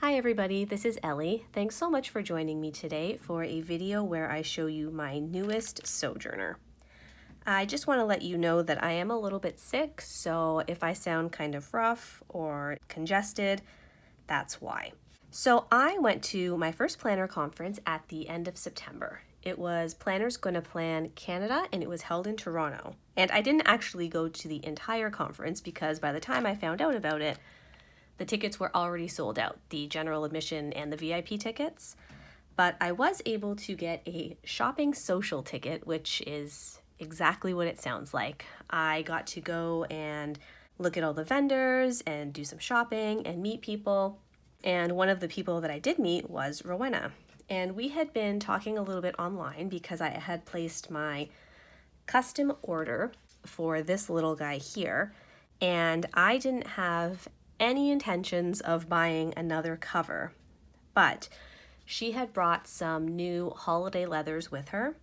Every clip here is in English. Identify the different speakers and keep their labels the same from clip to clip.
Speaker 1: Hi everybody, this is Ellie. Thanks so much for joining me today for a video where I show you my newest Sojourner. I just want to let you know that I am a little bit sick, so if I sound kind of rough or congested, that's why. So I went to my first planner conference at the end of September. It was Planners Gonna Plan Canada and it was held in Toronto. And I didn't actually go to the entire conference because by the time I found out about it, the tickets were already sold out, the general admission and the VIP tickets. But I was able to get a shopping social ticket, which is exactly what it sounds like. I got to go and look at all the vendors and do some shopping and meet people. And one of the people that I did meet was Rowena. And we had been talking a little bit online because I had placed my custom order for this little guy here. And I didn't have any intentions of buying another cover, but she had brought some new holiday leathers with her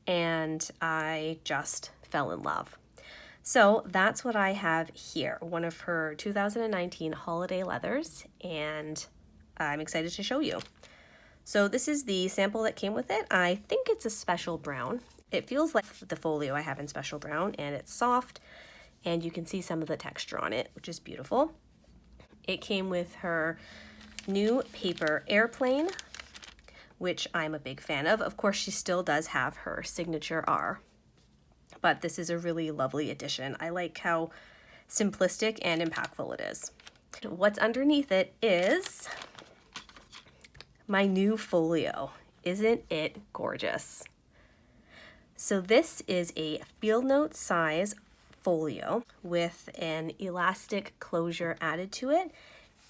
Speaker 1: and I just fell in love. So that's what I have here, one of her 2019 holiday leathers, and I'm excited to show you. So this is the sample that came with it. I think it's a special brown. It feels like the Folio I have in special brown, and it's soft and you can see some of the texture on it, which is beautiful. It came with her new paper airplane, which I'm a big fan of. Of course, she still does have her signature R, but this is a really lovely addition. I like how simplistic and impactful it is. What's underneath it is my new Folio. Isn't it gorgeous? So this is a field note size Folio with an elastic closure added to it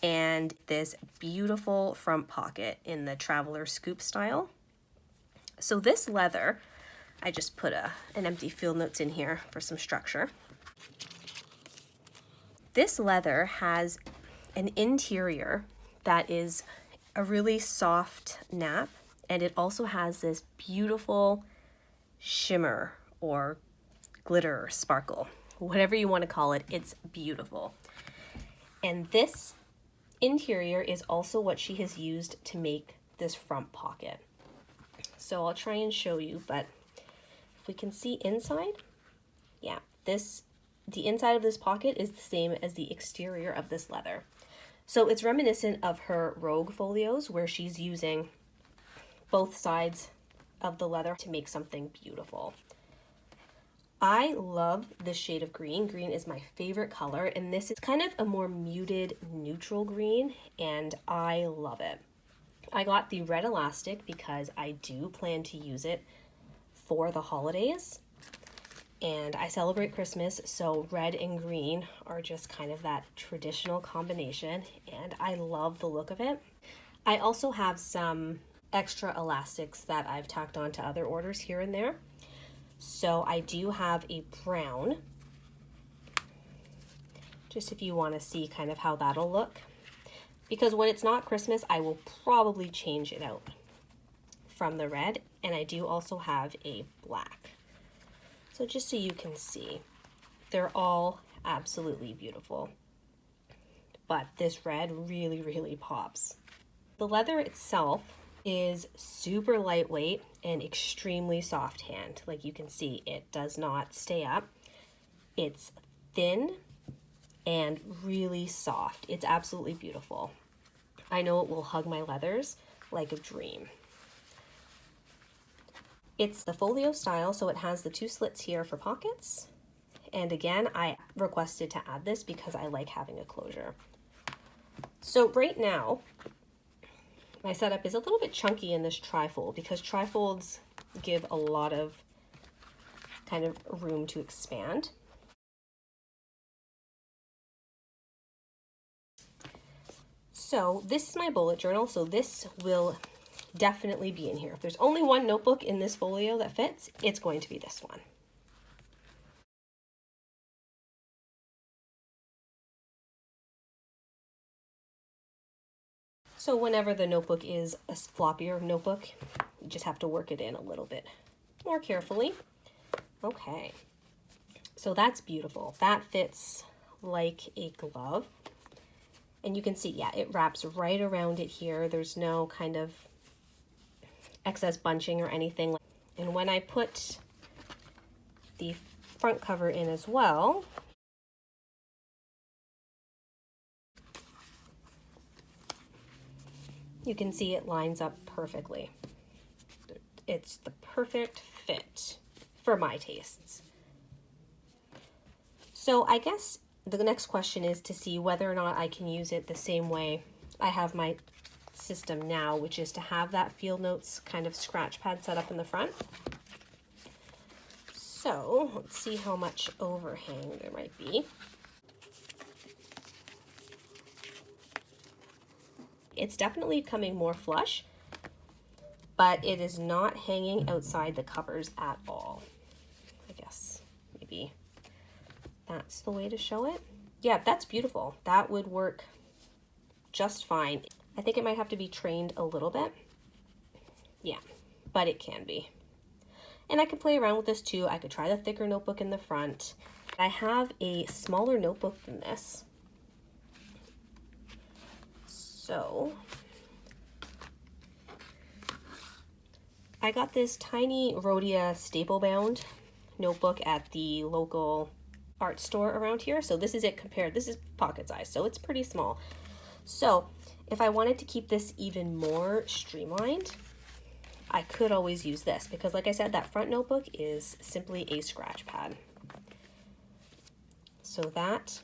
Speaker 1: and this beautiful front pocket in the traveler scoop style. So this leather, I just put an empty field notes in here for some structure. This leather has an interior that is a really soft nap, and it also has this beautiful shimmer or glitter or sparkle, whatever you want to call it. It's beautiful. And this interior is also what she has used to make this front pocket. So I'll try and show you, but if we can see inside, yeah, the inside of this pocket is the same as the exterior of this leather. So it's reminiscent of her Rogue folios where she's using both sides of the leather to make something beautiful. I love this shade of green. Green is my favorite color, and this is kind of a more muted neutral green, and I love it. I got the red elastic because I do plan to use it for the holidays, and I celebrate Christmas, so red and green are just kind of that traditional combination, and I love the look of it. I also have some extra elastics that I've tacked on to other orders here and there. So I do have a brown, just if you want to see kind of how that'll look. Because when it's not Christmas, I will probably change it out from the red. And I do also have a black. So just so you can see, they're all absolutely beautiful. But this red really, really pops. The leather itself is super lightweight and extremely soft hand. Like you can see, it does not stay up. It's thin and really soft. It's absolutely beautiful. I know it will hug my leathers like a dream. It's the Folio style, so it has the two slits here for pockets. And again, I requested to add this because I like having a closure. So right now, my setup is a little bit chunky in this trifold because trifolds give a lot of kind of room to expand. So this is my bullet journal, so this will definitely be in here. If there's only one notebook in this folio that fits, it's going to be this one. So whenever the notebook is a floppier notebook, you just have to work it in a little bit more carefully. Okay, so that's beautiful. That fits like a glove. And you can see, yeah, it wraps right around it here. There's no kind of excess bunching or anything. And when I put the front cover in as well, you can see it lines up perfectly. It's the perfect fit for my tastes. So I guess the next question is to see whether or not I can use it the same way I have my system now, which is to have that Field Notes kind of scratch pad set up in the front. So let's see how much overhang there might be. It's definitely coming more flush, but it is not hanging outside the covers at all. I guess maybe that's the way to show it. Yeah, that's beautiful. That would work just fine. I think it might have to be trained a little bit. Yeah, but it can be. And I could play around with this too. I could try the thicker notebook in the front. I have a smaller notebook than this. So I got this tiny Rhodia staple bound notebook at the local art store around here. So this is it compared, this is pocket size, so it's pretty small. So if I wanted to keep this even more streamlined, I could always use this because like I said, that front notebook is simply a scratch pad. So that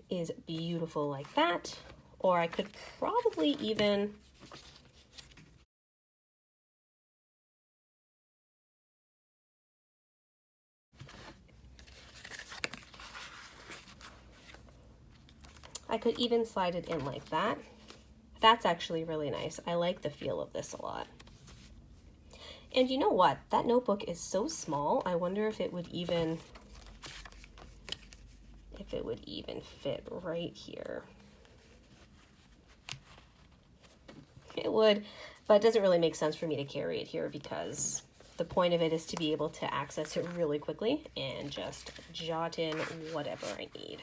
Speaker 1: is beautiful like that. Or I could probably even slide it in like that. That's actually really nice. I like the feel of this a lot. And you know what? That notebook is so small. I wonder if it would even fit right here. It would, but it doesn't really make sense for me to carry it here because the point of it is to be able to access it really quickly and just jot in whatever I need.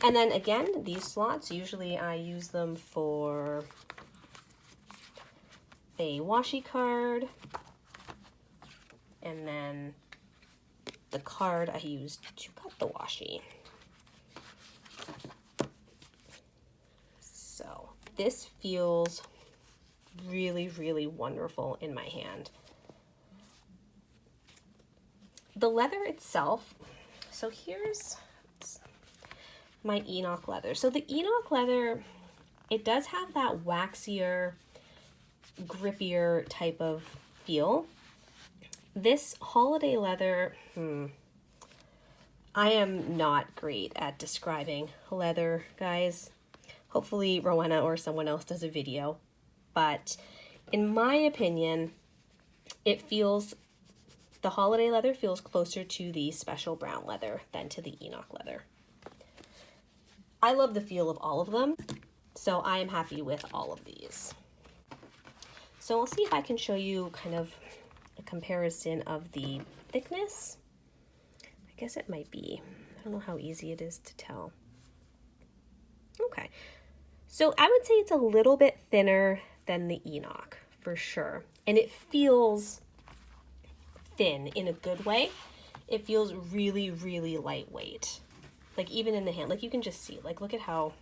Speaker 1: And then again, these slots, usually I use them for a washi card, and then the card I used to cut the washi. So this feels really, really wonderful in my hand. The leather itself, so here's my Enoch leather. So the Enoch leather, it does have that waxier, grippier type of feel. This holiday leather, I am not great at describing leather, guys. Hopefully Rowena or someone else does a video, but in my opinion, the holiday leather feels closer to the special brown leather than to the Enoch leather. I love the feel of all of them, so I am happy with all of these. So I'll see if I can show you kind of a comparison of the thickness. I guess it might be. I don't know how easy it is to tell. Okay, so I would say it's a little bit thinner than the Enoch for sure, and it feels thin in a good way. It feels really, really lightweight. Like even in the hand, like you can just see, like look at how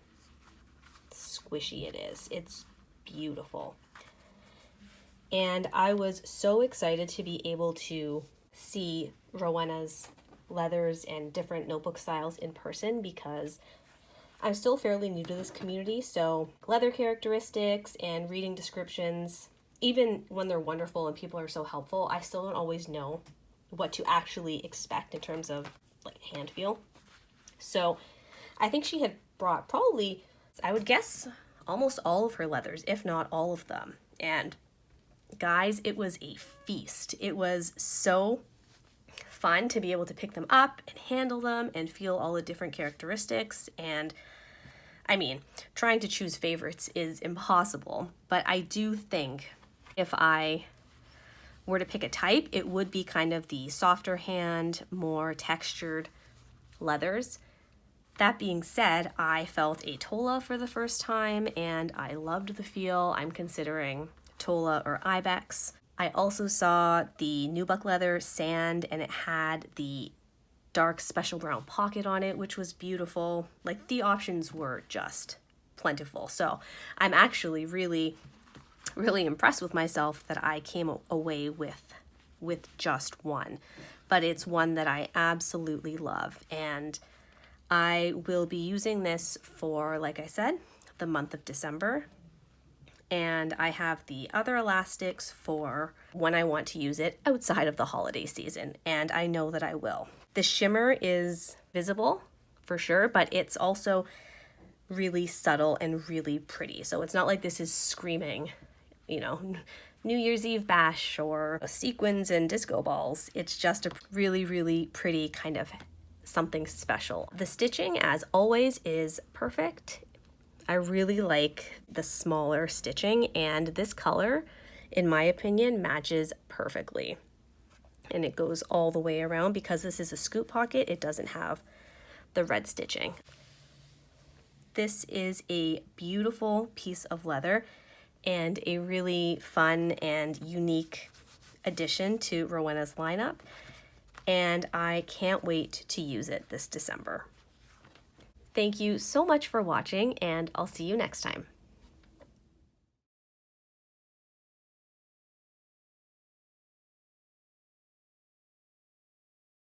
Speaker 1: squishy it is. It's beautiful. And I was so excited to be able to see Rowena's leathers and different notebook styles in person because I'm still fairly new to this community, so leather characteristics and reading descriptions, even when they're wonderful and people are so helpful, I still don't always know what to actually expect in terms of like hand feel. So I think she had brought probably, I would guess, almost all of her leathers, if not all of them. And guys, it was a feast. It was so fun to be able to pick them up and handle them and feel all the different characteristics. And I mean, trying to choose favorites is impossible, but I do think if I were to pick a type, it would be kind of the softer hand, more textured leathers. That being said, I felt a Tola for the first time and I loved the feel. I'm considering Tola or Ibex. I also saw the nubuck leather sand and it had the dark special brown pocket on it, which was beautiful. Like, the options were just plentiful. So I'm actually really impressed with myself that I came away with just one. But it's one that I absolutely love, and I will be using this for, like I said, the month of December. And I have the other elastics for when I want to use it outside of the holiday season, and I know that I will. The shimmer is visible for sure, but it's also really subtle and really pretty. So it's not like this is screaming, you know, New Year's Eve bash or sequins and disco balls. It's just a really pretty kind of something special. The stitching, as always, is perfect. I really like the smaller stitching, and this color, in my opinion, matches perfectly. And it goes all the way around. Because this is a scoop pocket, it doesn't have the red stitching. This is a beautiful piece of leather and a really fun and unique addition to Rowena's lineup. And I can't wait to use it this December. Thank you so much for watching, and I'll see you next time.